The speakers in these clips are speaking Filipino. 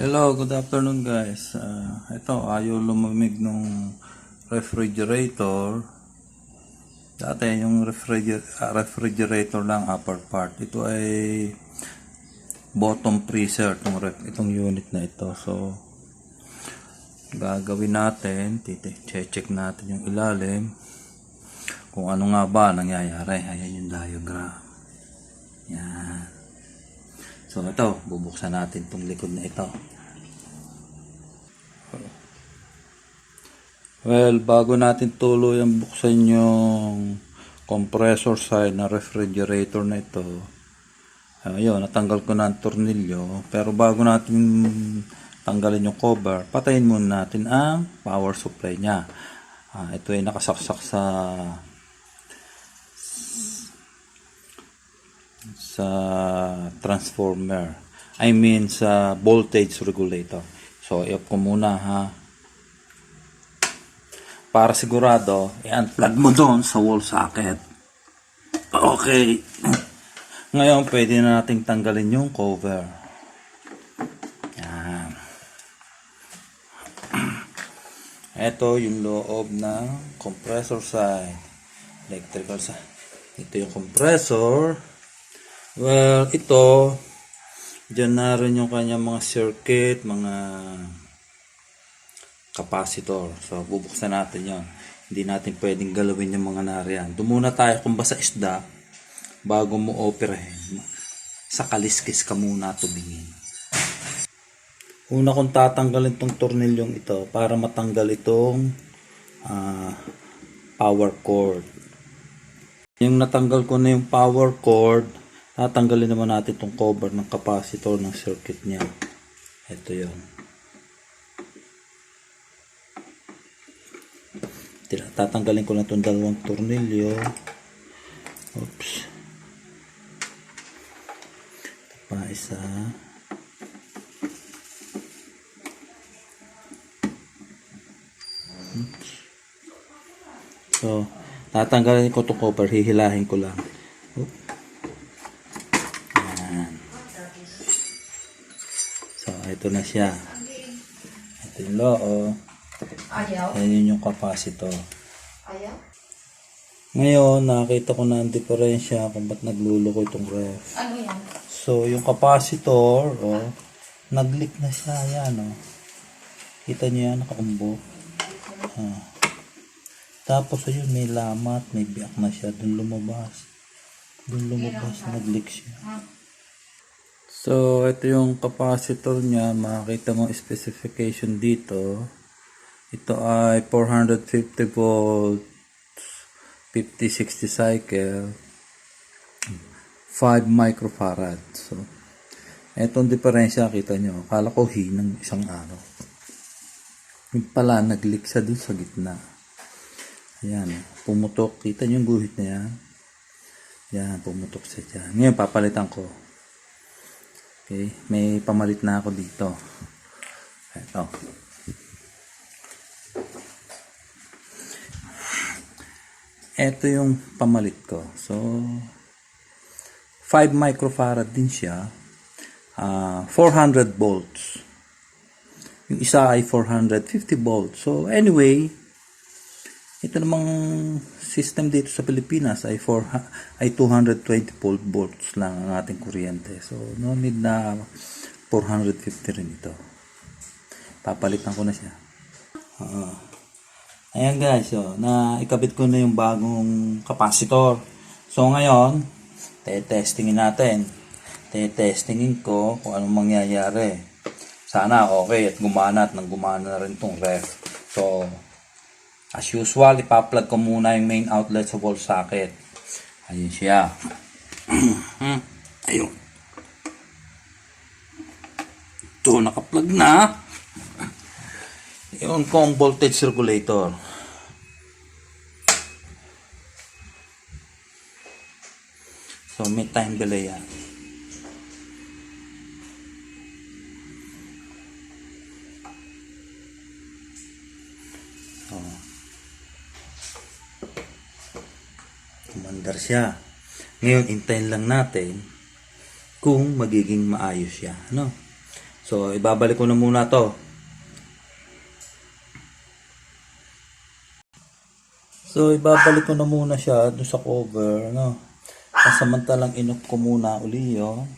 Hello, good afternoon guys. Ito, ayaw lumamig nung refrigerator. Dati yung refrigerator lang upper part. Ito ay bottom freezer itong unit na ito. So, gagawin natin, check natin yung ilalim kung ano nga ba nangyayari. Ayan yung diagram. Yan. So ito, bubuksan natin itong likod na ito. Well, bago natin tuluyang buksan yung compressor side na refrigerator na ito, ayun, natanggal ko na ang tornilyo. Pero bago natin tanggalin yung cover, patayin muna natin ang power supply nya. Ito ay nakasaksak sa transformer, I mean sa voltage regulator. So i-off ko muna ha, para sigurado i-unplug mo doon sa wall socket. Okay, ngayon pwede na nating tanggalin yung cover. Yan. Ito yung loob ng compressor side, electrical side. Ito yung compressor. Well, ito, dyan na rin yung kanyang mga circuit, mga capacitor. So, bubuksan natin yon. Hindi natin pwedeng galawin yung mga nariyan. Doon muna tayo kung basta isda, bago mo operahin. Sa kaliskis ka muna tubingin. Una kong tatanggalin itong tornilyong ito para matanggal itong power cord. Yung natanggal ko na yung power cord, tatanggalin naman natin itong cover ng capacitor ng circuit niya. Ito yun. Tatanggalin ko na itong dalawang tornilyo. Oops. Ito pa isa. Oops. So, tatanggalin ko itong cover. Hihilahin ko lang. Oops. So, ito na siya. Ito yung loob. Ayan yung capacitor. Ngayon, nakita ko na ang diferensya kung ba't nagluluko itong ref. Ano yan? So, yung capacitor, nag-leak na siya. Ayan, kita nyo yan, nakaumbok. Tapos, ayun, may lamat, may biyak na siya. Doon lumabas. Nag-leak siya. So, ito yung capacitor niya. Makikita mo specification dito. Ito ay 450 volts, 50-60 cycle, 5 microfarad. So, etong diferensya, kita nyo. Akala ko hinang isang araw. Yung pala, nag-leak siya dun sa gitna. Ayan, pumutok. Kita nyo yung guhit na yan. Yan, pumutok siya dyan. Ngayon, papalitan ko. Okay, may pamalit na ako dito. Ito. Ito yung pamalit ko. So, 5 microfarad din siya. 400 volts. Yung isa ay 450 volts. So, anyway, ito namang system dito sa Pilipinas ay 220 volts lang ang ating kuryente. So, no need na 450 rin ito. Papalitan ko na siya. Ayan guys, ikabit ko na yung bagong capacitor. So, ngayon, testingin natin. Testingin ko kung anong mangyayari. Sana okay at gumana na rin itong ref. So, as usual, ipa-plug ko muna yung main outlet sa wall socket. Ayun siya. Ayun. Ito, naka-plug na. Yun ko ang voltage regulator. So, may time delay yan. So, kumandar siya. Ngayon, hintayin lang natin kung magiging maayos siya. Ano? So, ibabalik ko na muna to. So, ibabalik ko na muna siya doon sa cover, no? Samantalang inok ko muna uli yun.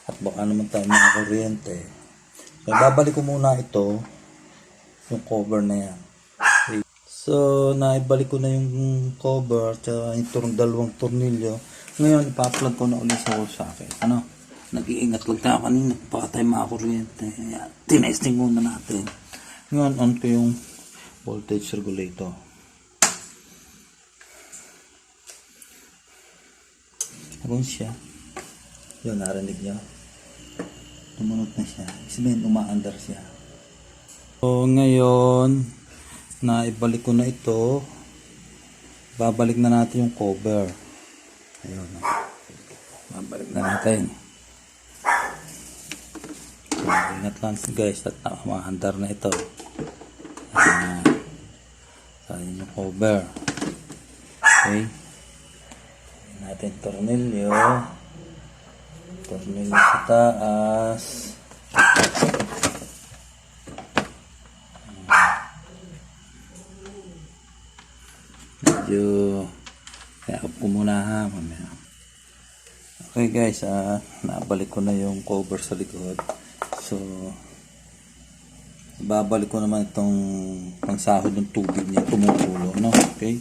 At baka naman tayo mga kuryente. So, ibabalik ko muna ito, yung cover na yan. Okay. So, naibalik ko na yung cover, tsaka yung dalawang tornilyo. Ngayon, ipa-plug ko na ulit sa wall socket. Ano? Nag-iingat lang tayo kanina, baka tayo mga kuryente. Tinesting muna natin. Ngayon, on ko yung voltage regulator. Aron siya. Yun, narinig niya. Tumunod na siya. Sabihin, umaandar siya. So, ngayon, naibalik ko na ito. Babalik na natin yung cover. Ayun. Babalik na natin. So, ingat lang guys at umaandar na ito. Ayan. Ayan yung cover. Okay. Natin tornilyo sa taas. Medyo kaya up ko muna ha mamaya. Okay guys, nabalik ko na yung cover sa likod. So babalik ko naman itong pangsahod ng tubig niya tumutulo, no? Okay.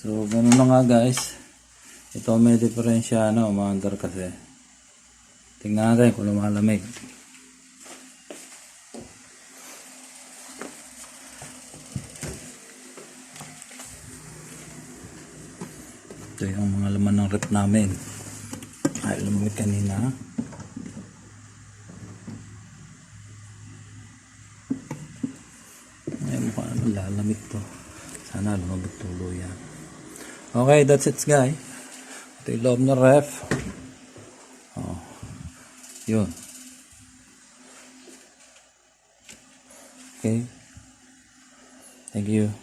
So, ganun na nga guys. Ito may diferensya, umaandar kasi. Tingnan natin kung lumalamig. Ito yung mga laman ng rep namin. Ay, lumamig kanina. Ay, mukha naman lalamig to. Sana lumamig tuluyan. Okay, that's it guys. Ito yung loob na ref. Oh, yun. Okay. Thank you.